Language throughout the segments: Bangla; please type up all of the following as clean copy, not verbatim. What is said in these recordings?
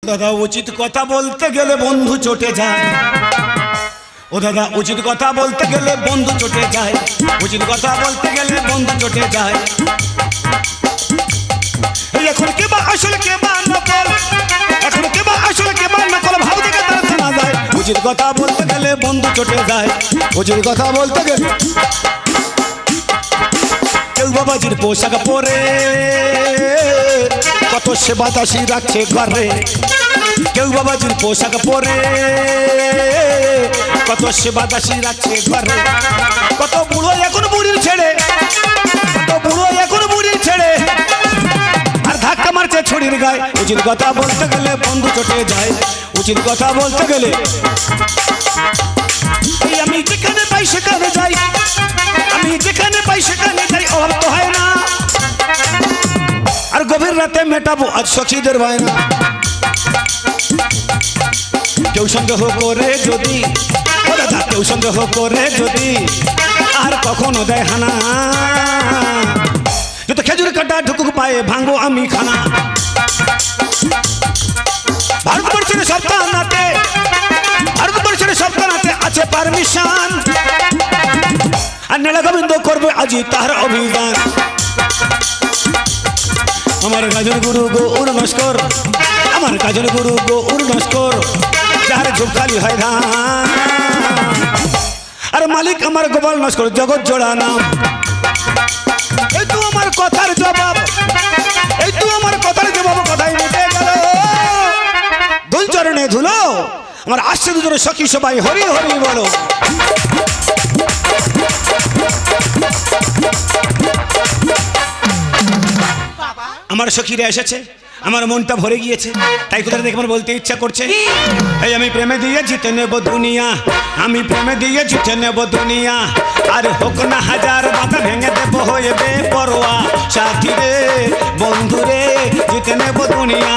দাদা উচিত কথা বলতে গেলে বন্ধু চটে যায়। ও দাদা উচিত কথা বলতে গেলে বন্ধু চটে যায়। উচিত কথা বলতে গেলে বন্ধু চটে যায়। এখন কে বা আসল কে বা নকল, এখন কে বা আসল কে বা নকল ভাব থেকে তার জানা যায়। উচিত কথা বলতে গেলে বন্ধু চটে যায়। উচিত কথা বলতে গেলে কেউ বাবাজির পোশাক পরে কত সেবা দাসী রাখছে ঘরে। কেউ বাবাজির পোশাক পরে কত সেবা দাসী রাখছে ঘরে। কত বুড়ো এখন বুড়ির ছেড়ে, কত বুড়ো এখন বুড়ির ছেড়ে আর ধাক্কা মারছে ছড়ির গায়ে। উচিত কথা বলতে গেলে বন্ধু চটে যায়। উচিত কথা বলতে গেলে আমি যেখানে পাই সেখানে যাই, আমি যেখানে পাই সেখানে যাই, অভাব তো হয় না। আর গভীর রাতে মেটাবো আজ সখীদের বায়না। কেউ সন্দেহ করে যদি, ও দাদা কেউ সন্দেহ করে যদি আর কখনো দেয় হানা, যত খেজুর কাটা ঢুকুক পায়ে ভাঙবো আমি খানা। ভারতবর্ষের সপ্তাহান্তে, ভারতবর্ষের সপ্তাহান্তে আছে পারমিশন। আর নীলা গোবিন্দ করবে আজি তাহার অভিযান। আমার কাজল গুরু গৌর নস্কর, আমার কাজল গুরু গৌর নস্কর, যার ঝুপখালি হয় ধান। আর মালিক আমার গোপাল নস্কর, জগৎ জোড়া নাম। এই তো আমার কথার জবাব, এই তো আমার কথার জবাব, কথাই মিটে গেল। ধুল চরণে ধুলো আমার আসছে দুজনে সখী সবাই হরি হরি বলো। আমার সখীরা এসেছে, আমার মনটা ভরে গিয়েছে, তাই কোথায় দেখে আমার বলতে ইচ্ছা করছে। এই আমি প্রেমে দিয়ে জিতে নেব দুনিয়া, আমি প্রেমে দিয়ে জিতে নেব দুনিয়া। আর হোক না হাজার বাধা ভেঙে দেব হয়ে বেপরোয়া। সাথী রে বন্ধু রে জিতে নেব দুনিয়া।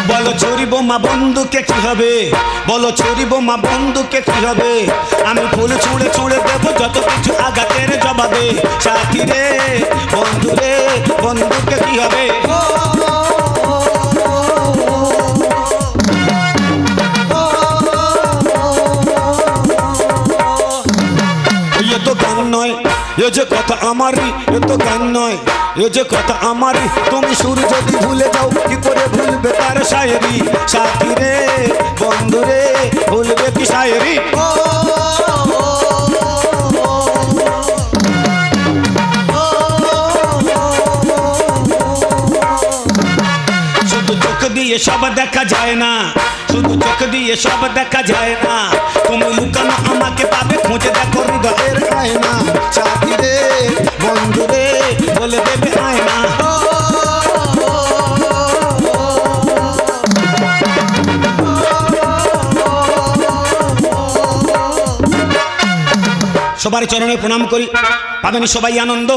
বলো ছুরি বোমা বন্ধুকে কি হবে, বলো ছুরি বোমা বন্ধুকে কি হবে। আমি ফুল ছুঁড়ে ছুঁড়ে দেবো যত কিছু আঘাতের জবাবে। সাথী রে বন্ধু রে বন্ধুকে কি হবে। এ তো গান নয়, এ যে কথা আমারই, এ তো গান নয়, এ যে কথা আমারই। তুমি সুর যদি ভুলে যাও কি করে ভুলবে তার শায়েরি। সাথী রে বন্ধু রে ভুলবে কি শায়েরি। শুধু চোখ দিয়ে সব দেখা যায় না, শুধু চোখ দিয়ে সব দেখা যায় না। তুমি লুকানো আমাকে পাবে, খুঁজে দেখো হৃদয়ের আয়না। সাথী রে বন্ধু রে বলে দেবে আয়না। সবার চরণে প্রণাম করি, পাবেন সবাই আনন্দ।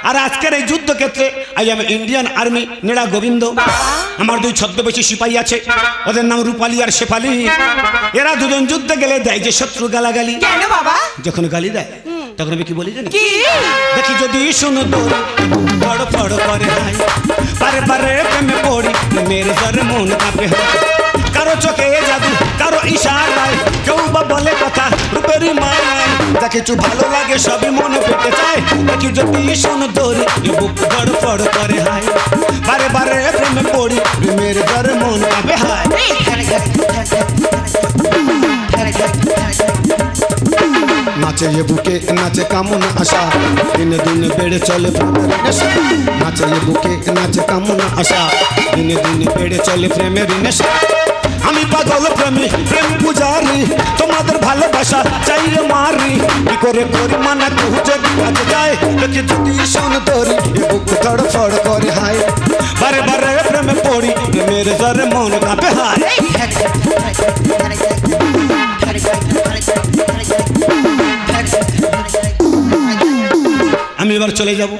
আর আজকের এই যুদ্ধক্ষেত্রে আই এম ইন্ডিয়ান আর্মি নীলা গোবিন্দ। আমার দুই ছদ্মবেশী সিপাহী আছে, ওদের নাম রূপালী আর শেফালি। এরা দুজন যুদ্ধে গেলে দেয় যে শত্রু গালাগালি। কেন বাবা? যখন গালি দেয় তখন আমি কি বলি জানি? দেখি যদি শুনো তো বড় বড় করে হয়, পারে পারে প্রেমে পড়ি মেরে জরে মন কাঁপে। কারো চোখে জাদু, কারো ইশারায়, কেউ বা বলে কথা রূপেরই মায়ায়। যা কিছু ভালো লাগে সবই মনে পেতে চায়। দেখি যদি শোনো তোরি বুক বড় বড় করে হয়, বারে বারে প্রেমে পড়ি মেরে জরে মন কাঁপে হয়। নাচে এ বুকে নাচে কামনা আশা, দিনে দিনে বেড়ে চলে প্রেমের নেশা। নাচে এ বুকে নাচে কামনা আশা, দিনে দিনে বেড়ে চলে প্রেমের নেশা। আমি পাগল প্রেমী প্রেম পূজারি, তোমাদের ভালোবাসা চাইলে মারি। কি করে করি মানা কেউ যদি কাছে যায়, দেখি যদি শোন তোরি বুক ধড় ফড় করে হায়। বারে বারে প্রেমে পড়ি মেরে জরে মন কাঁপে হায়। আমি এবার চলে যাব,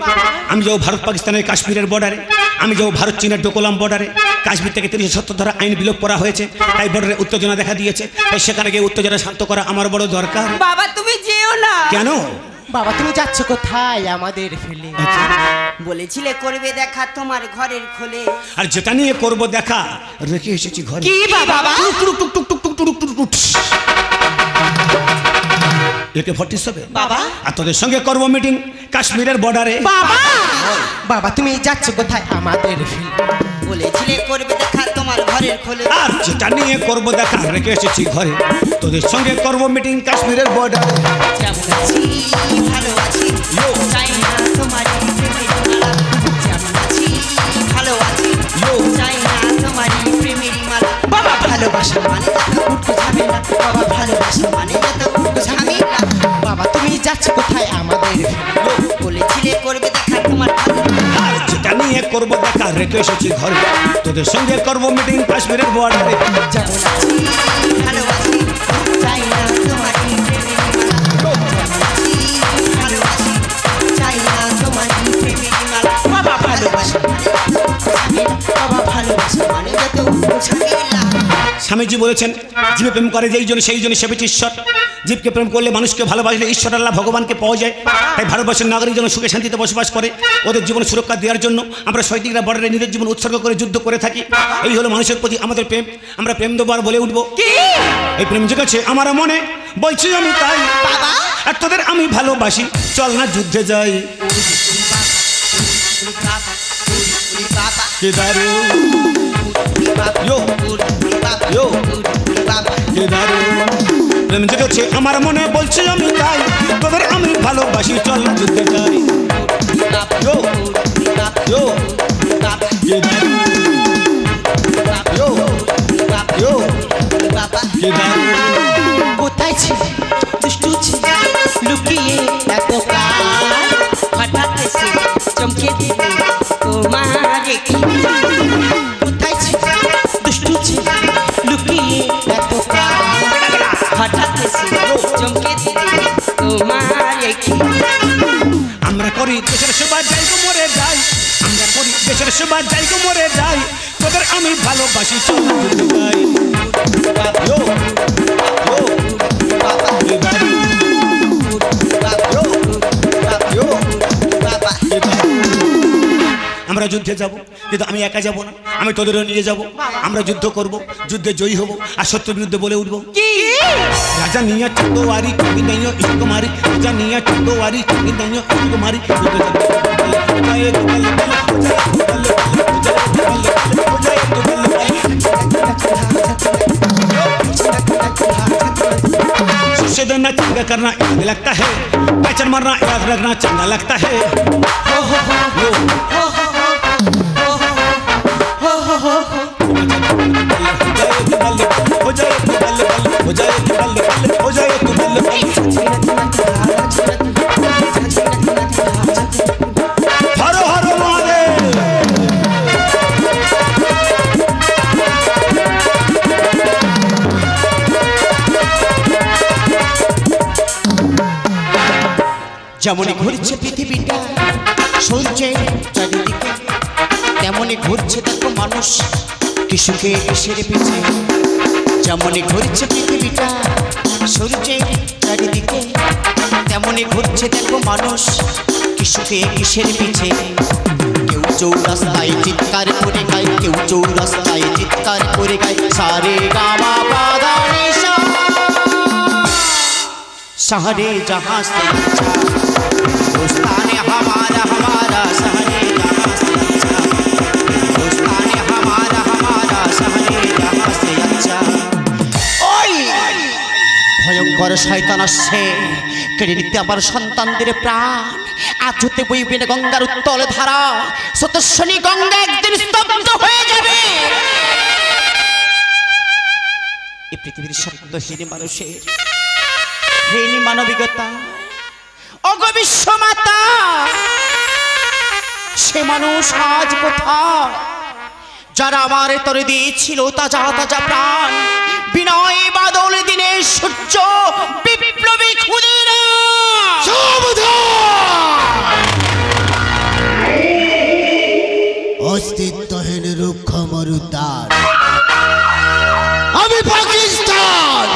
আমি যাবো ভারত পাকিস্তানের কাশ্মীরের বর্ডারে, আমি যাবো ভারত চীনের ডোকলাম বর্ডারে। কাশ্মীর থেকে ৩৭০ ধারা আইন বিলোপ করা হয়েছে, তাই বর্ডারে উত্তেজনা দেখা দিয়েছে। তাই সেখানে গিয়ে উত্তেজনা শান্ত করা আমার বড় দরকার। বাবা তুমি যেও না। কেন বাবা তুমি যাচ্ছ কোথায় আমাদের ফেলে? বলেছিলে করবে দেখা তোমার ঘরের খোলে। আর যেটা নিয়ে করব দেখা রেখে এসেছি ঘরে। কি বাবা? একে 47 বাবা আর তোদের সঙ্গে করব মিটিং কাশ্মীরের বর্ডারে। বাবা বাবা তুমি যাচ্ছ কোথায় আমাদের ফেলে? বলেছিলে করবে দেখা তোমার ঘরের খোলে। আর যেটা নিয়ে করব দেখা রেখে এসেছি ঘরে। তোদের সঙ্গে করব মিটিং কাশ্মীরের বর্ডারে। যেমন আছি ভালো আছি চাই না তোমার প্রেমের মালা। যেমন আছি ভালো আছি চাই না তোমার প্রেমের মালা। বাবা ভালোবাসা মানে যত উঠতে ঝামেলা। বাবা ভালোবাসা মানে যত উঠতে ঝামেলা। বাবা তুমি যাচ্ছ কোথায় আমাদের ফেলে? বলেছিলে করবে দেখা তোমার আর যেটা নিয়ে করব দেখা রেখে এসেছি ঘরে। তোদের সঙ্গে করব মিটিং কাশ্মীরের বর্ডারে। যেমন আছি ভালো আছি চাই না তোমার প্রেমের মালা। যেমন আছি ভালো আছি চাই না তোমার প্রেমের মালা। বাবা ভালোবাসা বাবা ভালোবাসা মানে যত উঠতে ঝামেলা। স্বামীজি বলেছেন জীবে প্রেম করে যেই জন্য সেই জন্য সেবেছে ঈশ্বর। জীবকে প্রেম করলে মানুষকে ভালোবাসলে ঈশ্বর আল্লাহ ভগবানকে পাওয়া যায়। তাই ভারতবর্ষের নাগরিক যেন সুখে শান্তিতে বসবাস করে ওদের জীবন সুরক্ষা দেওয়ার জন্য আমরা সৈনিকরা বর্ডারে নিজের জীবন উৎসর্গ করে যুদ্ধ করে থাকি। এই হলো মানুষের প্রতি আমাদের প্রেম। আমরা প্রেম দেবো আর বলে উঠবো এই প্রেম জেগেছে আমার মনে বলছি আমি তাই। আর তোদের আমি ভালোবাসি চল না যুদ্ধে যাই। কে দারুণ ইয়ো ইয়ো কে দারুণ প্রেম জেগেছে আমার মনে বলছি আমি তাই। তোদের আমি ভালোবাসি চল না যুদ্ধে যাই। ইয়ো ইয়ো কে দারুণ ইয়ো ইয়ো কে দারুণ কোথায় ছিল দুষ্টু ছিল লুকিয়ে এত কাল? হঠাৎ এসে চমকে দিলে তোমার কি। কোথায় ছিল দুষ্টু ছিল লুকিয়ে এত কাল? হঠাৎ এসে চমকে দিলে তোমার কি। আমরা করি দেশের সেবা যাই গো মরে যাই। আমরা করি দেশের সেবা যাই গো মরে যাই। তোদের আমি ভালোবাসি চল না যুদ্ধে যাই। ইয়ো ইয়ো কে দারুণ ইয়ো ইয়ো কে দারুণ। আমরা যুদ্ধে যাব কিন্তু আমি একা যাব না, আমি তোদেরও নিয়ে যাব। আমরা যুদ্ধ করব, যুদ্ধে জয়ী হব আর শত্রুর বিরুদ্ধে বলে উঠবো রাজা নিয়া চন্দোয়ারি তুমি নাইও ইসকো মারি। রাজা নিয়া চন্দোয়ারি তুমি নাইও ইসকো মারি। सुसे देना चंगा करना याद लगता है। पैचर मारना याद रखना चंगा लगता है। हो जाए तू बल्ले बल्ले हो जाए तू बल्ले बल्ले हो जाए तू बल्ले बल्ले। हर हर महादेव। যেমনই ঘুরছে পৃথিবীটা শুনছে চারিদিকে, তেমনই ঘুরছে দেখো মানুষ কিসুকে কিসের পিছে। যেমনই ঘুরছে পৃথিবীটা শুনছে চারিদিকে, তেমনই ঘুরছে দেখো মানুষ কিসুকে কিসের পিছে। কেউ চৌরাস্তায় চিৎকার করে গায়, কেউ চৌরাস্তায় চিৎকার করে গায় সারে গামা পাদা নিশা शहरे जहाँ से अच्छा दोस्तान हमारा हमारा शहरे जहाँ से अच्छा दोस्तान हमारा हमारा शहरे जहाँ से अच्छा। ওই ভয়ঙ্কর শয়তান আসছে কেড়ে নিতে আমার সন্তানদের প্রাণ। আজ হতে বইবে না গঙ্গার উত্তল ধারা, স্রোতস্বিনী গঙ্গা একদিন স্তব্ধ হয়ে যাবে। এই পৃথিবীর শব্দহীন মানুষের হীন মানবিকতা ওগো বিশ্বমাতা, সে মানুষ আজ কোথায় যারা আমার তরে দিয়েছিল তাজা তাজা প্রাণ। বিনয় বাদল দিনে সূর্য বিপ্লবী খুদিরা অস্তিত্বহীন রুক্ষ মরুদ্যান আমি পাকিস্তান।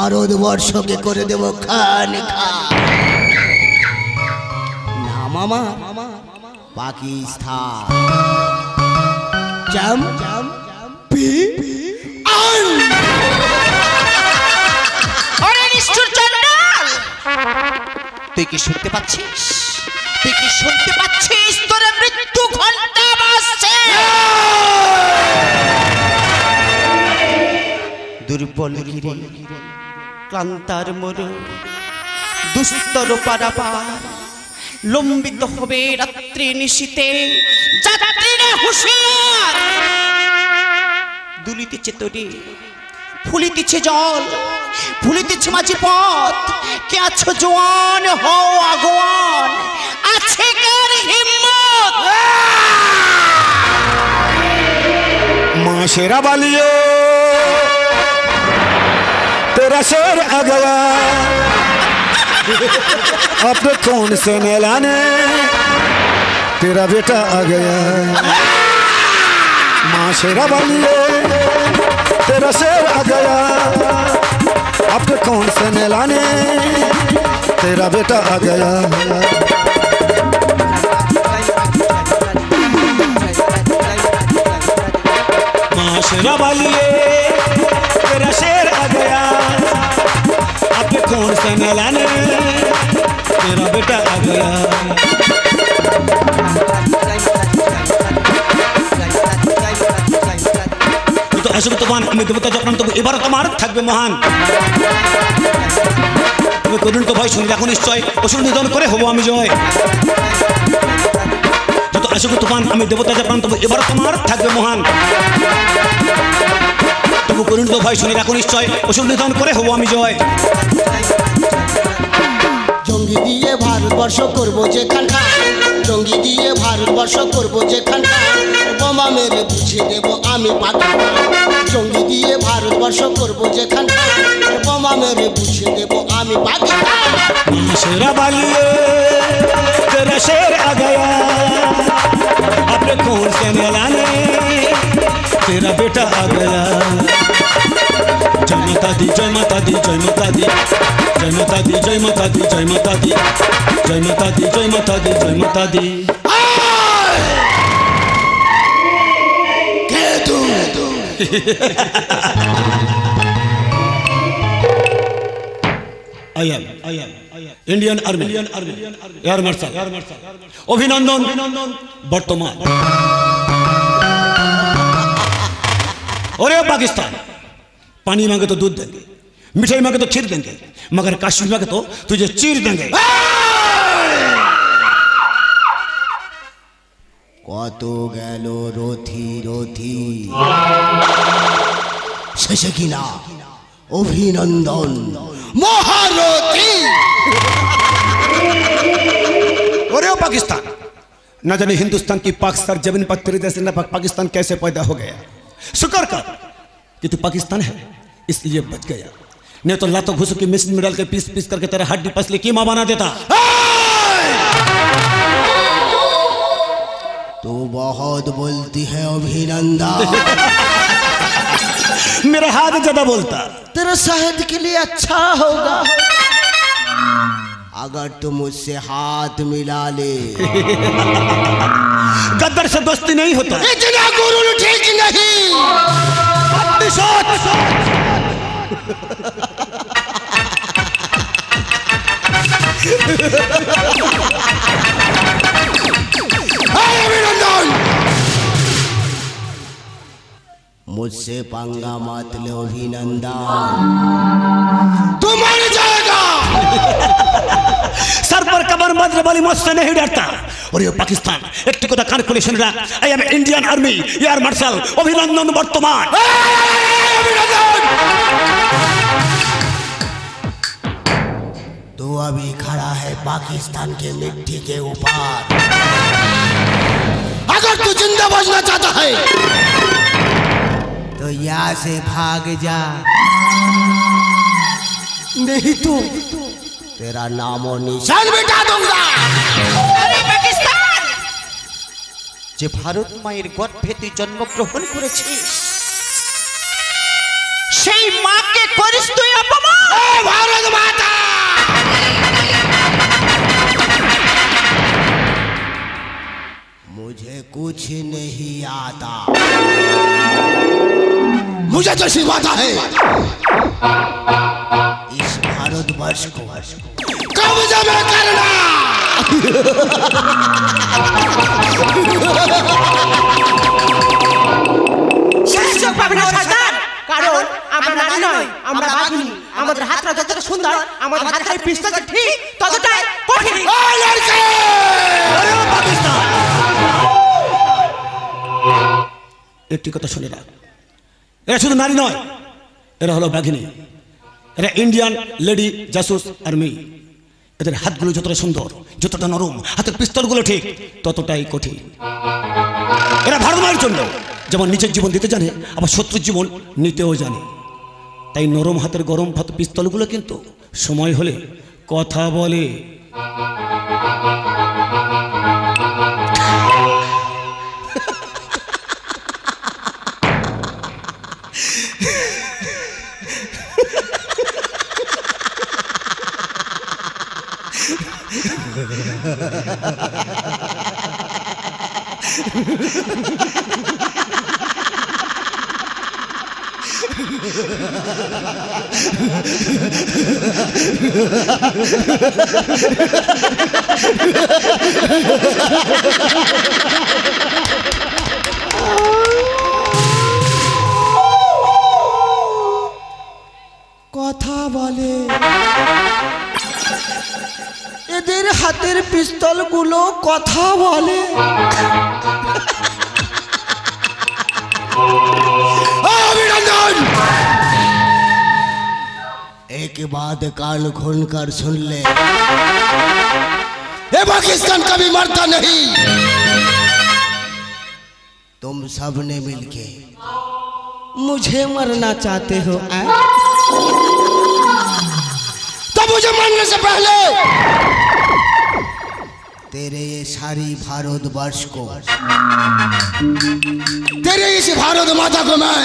ভারতবর্ষকে করে দেব খান খা। না মামা, পাকিস্তান। জাম পি আন। আরে নিষ্ঠুর চন্ডাল, তুই কি শুনতে পাচ্ছিস? তুই কি শুনতে পাচ্ছিস? তোর মৃত্যু ঘন্টা বাজছে। দুর্বল গিরি, ক্লান্তার মরু, দুস্তর পারাপার, লম্বিত হবে রাত্রি নিশীতে। যাত্রীরা হুঁশিয়ার, দুলিতেছে তরি, ফুলিতেছে জল, ফুলিতেছে মাঝি পথ। কে আছো জোয়ান, হও আগুয়ান, আছে কার হিম্মত? माँ शेरा वालियो तेरा शेर आ गया, अब तो कौन से नहलाने तेरा बेटा आ गया। माँ शेरा वालियो तेरा शेर आ गया, अब तो कौन से नहलाने तेरा बेटा आ गया। शेरा वालिए तेरा शेर आ गया, अब कौन से नहलाने तेरा बेटा आ गया। तो अशोक तुफान আমি দেবতা যখন তবু এবার তোমার থাকবে মহান। তুমি করুন তো ভয় শুনে রাখো নিশ্চয়, অসুর নিধন করে হবো আমি জয়। যত অশোক তুফান আমি দেবতা যখন তবু এবার তোমার থাকবে মহান। তবু করুন তো ভয় শুনে রাখো নিশ্চয়, অসুর নিধন করে হবো আমি জয়। জঙ্গি দিয়ে ভারতবর্ষ করবো যেখান খান, জঙ্গি দিয়ে ভারতবর্ষ করবো যেখান খান, বোমা মেরে বুঝিয়ে দেবো আমি পাকিস্তান। জঙ্গি দিয়ে ভারতবর্ষ করবো যেখান খান, বোমা মেরে বুঝিয়ে দেবো আমি পাকিস্তান। शेरा वालिए तेरा शेर आ गया, अब कौन से नहलाने तेरा बेटा आ गया। जय माता दी, जय माता दी, जय माता दी, जय माता दी, जय माता दी, जय माता दी, जय माता दी, जय माता दी, जय माता दी। इंडियन आर्मी एयर मार्शल अभिनंदन बर्तमान। और पाकिस्तान पानी मांगे तो दूध देंगे, मिठाई मांगे तो खीर देंगे, मगर कश्मीर मांगे तो तुझे चीर देंगे। কত গেল রথি রথি, শেষে কিনা অভিনন্দন মহারথী। और पाकिस्तान न जाने हिंदुस्तान की पाक सर जमीन पर तेरे जैसे न पाकिस्तान कैसे पैदा हो गया। शुक्र कर कि तू पाकिस्तान है इसलिए बच गया, नहीं तो लातों घुसों की मिशन में डाल के पीस पीस करके तेरा हड्डी पसली कीमा बना देता। तो बहुत बोलती है अभिनंदन। मेरा हाथ ज्यादा बोलता, तेरा शहद के लिए अच्छा होगा अगर तुम मुझसे हाथ मिला ले। गद्दार से दोस्ती नहीं होता, इतना गुरु ठीक नहीं। मुझसे पंगा मत लो अभिनंदन, तू मर जाएगा। सर पर कमर मद्र वाली मुझसे नहीं डरता। और ये पाकिस्तान एक टिकोता कान खुले सुन रहा, I am Indian army air marshal अभिनंदन वर्तमान। तू अभी खड़ा है पाकिस्तान के मिट्टी के ऊपर, अगर तू जिंदा बचना चाहता है तो यहाँ से भाग जा, नहीं तो तेरा नाम और निशान मिटा दूंगा। আরে পাকিস্তান, যে ভারত মায়ের গর্ভে তুই জন্মগ্রহণ করেছিস সেই মাকে করিস তুই অপমান। भारत माता। मुझे कुछ नहीं आता, मुझे तो सिर्फ आता है इस भारतवर्ष को कब्जा में करना। সুযোগ পাবে না সরকার, কারণ আমরা নারী নয়, আমরা বাঘিনী। আমাদের হাতটা যতটা সুন্দর, আমাদের হাতের পিস্তল ঠিক ততটাই কঠিন। একটি কথা শুনে না, এরা শুধু নারী নয়, এরা হলো বাঘিনী। এরা ইন্ডিয়ান লেডি জাসুস আর্মি। এদের হাতগুলো যতটা সুন্দর, যতটা নরম, হাতের পিস্তলগুলো ঠিক ততটাই কঠিন। এরা ভারত মায়ের জন্য যেমন নিজের জীবন দিতে জানে, আবার শত্রুর জীবন নিতেও জানে। তাই নরম হাতের গরম পিস্তলগুলো কিন্তু সময় হলে কথা বলে। কথা বলে, এদের হাতের পিস্তলগুলো কথা বলে। अभिनंदन! एक बात कान खोलकर सुन ले, ये पाकिस्तान कभी मरता नहीं। तुम सब ने मिलके मुझे मरना चाहते हो, तो मुझे मरने से पहले तेरे ये सारी भारतवर्ष को, तेरे इस भारत माता को मैं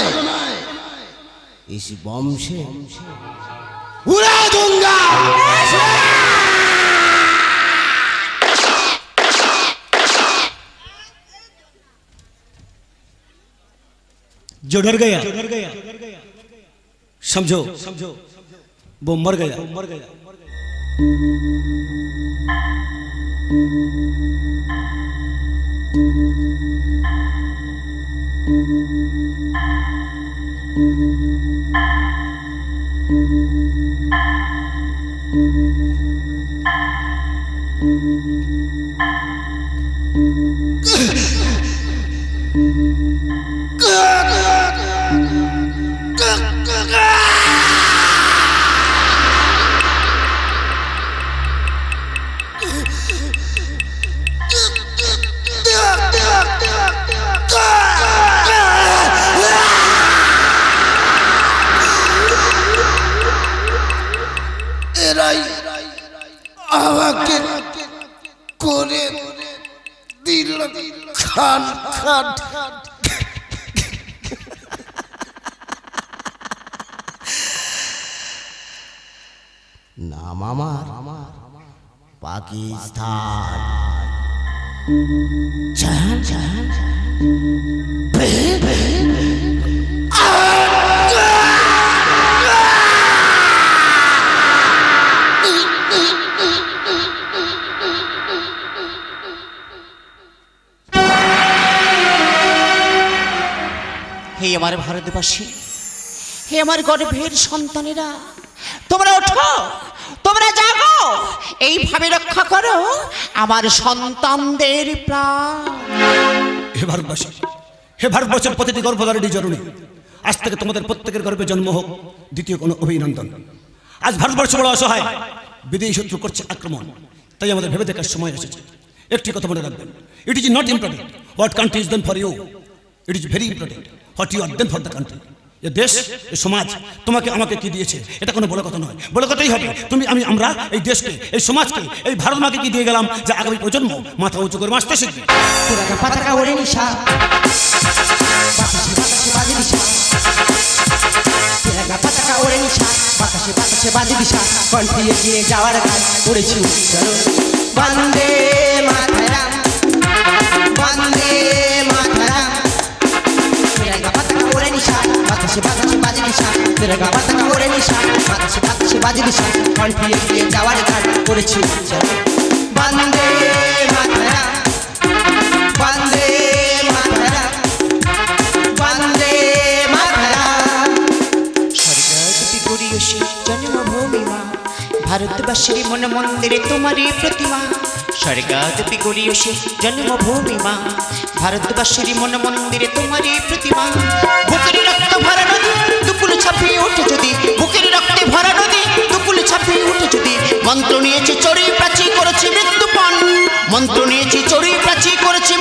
इस बम से उड़ा दूंगा। जो डर गया समझो वो मर गया। नाम আমার পাকিস্তান। হে আমার ভারতবাসী, হে আমার গর্ভের সন্তানেরা, তোমরা ওঠো, তোমরা জাগো, এইভাবে রক্ষা করো আমার সন্তানদের প্রাণ। হে ভারতবাসী, হে ভারতবর্ষের প্রতিটি গর্ভধারিণী জননী, আজ থেকে তোমাদের প্রত্যেকের গর্ভে জন্ম হোক দ্বিতীয় কোনো অভিনন্দন। আজ ভারতবর্ষ বড় অসহায়, বিদেশি শত্রু করছে আক্রমণ, তাই আমাদের ভেবে দেখার সময় এসেছে। একটি কথা মনে রাখবেন, it is not important what country is done for you, it is very important what you are done for the country. এ দেশ, এ সমাজ তোমাকে আমাকে কি দিয়েছে এটা কোনো বড় কথা নয়, বড় কথাই হবে তুমি আমরা এই দেশকে, এই সমাজকে, এই ভারত মাকে কি দিয়ে গেলাম যে আগামী প্রজন্ম মাথা উঁচু করে বাঁচতে শিখবে। পতাকা ওড়ে নিশা, পতাকা ওড়ে নিশা, বাতাসে বাতাসে বাজে দিশা কণ্ঠে এগিয়ে যাওয়ার গান করেছি উচ্চারণ বন্দে মাতরম বন্দে মাতরম তেরা গা পতাকা ওড়ে নিশান বাতাসে বাতাসে বাজে দিশা তেরা গা পতাকা ওড়ে নিশান বাতাসে বাতাসে বাজে দিশা কণ্ঠে এগিয়ে যাওয়ার গান করেছি উচ্চারণ বন্দে মাতরম বন্দে মাতরম বন্দে মাতরম স্বর্গদূতি গড়িয়সী জন্মভূমি মা ভারতবাসীর মন মন্দিরে তোমারই প্রতিমা স্বর্গদূতি গড়িয়সী জন্মভূমি মা ভারতবাসীর মন মন্দিরে তোমারই প্রতিমা বুকের রক্ত ভরা নদী দুকুল ছাপিয়ে ওঠে যদি বুকের রক্তে ভরা নদী দুকুল ছাপিয়ে ওঠে যদি মন্ত্র নিয়েছে চড়ুই প্রাচী করেছে মৃত্যুপণ মন্ত্র নিয়েছে চড়ুই প্রাচী করেছে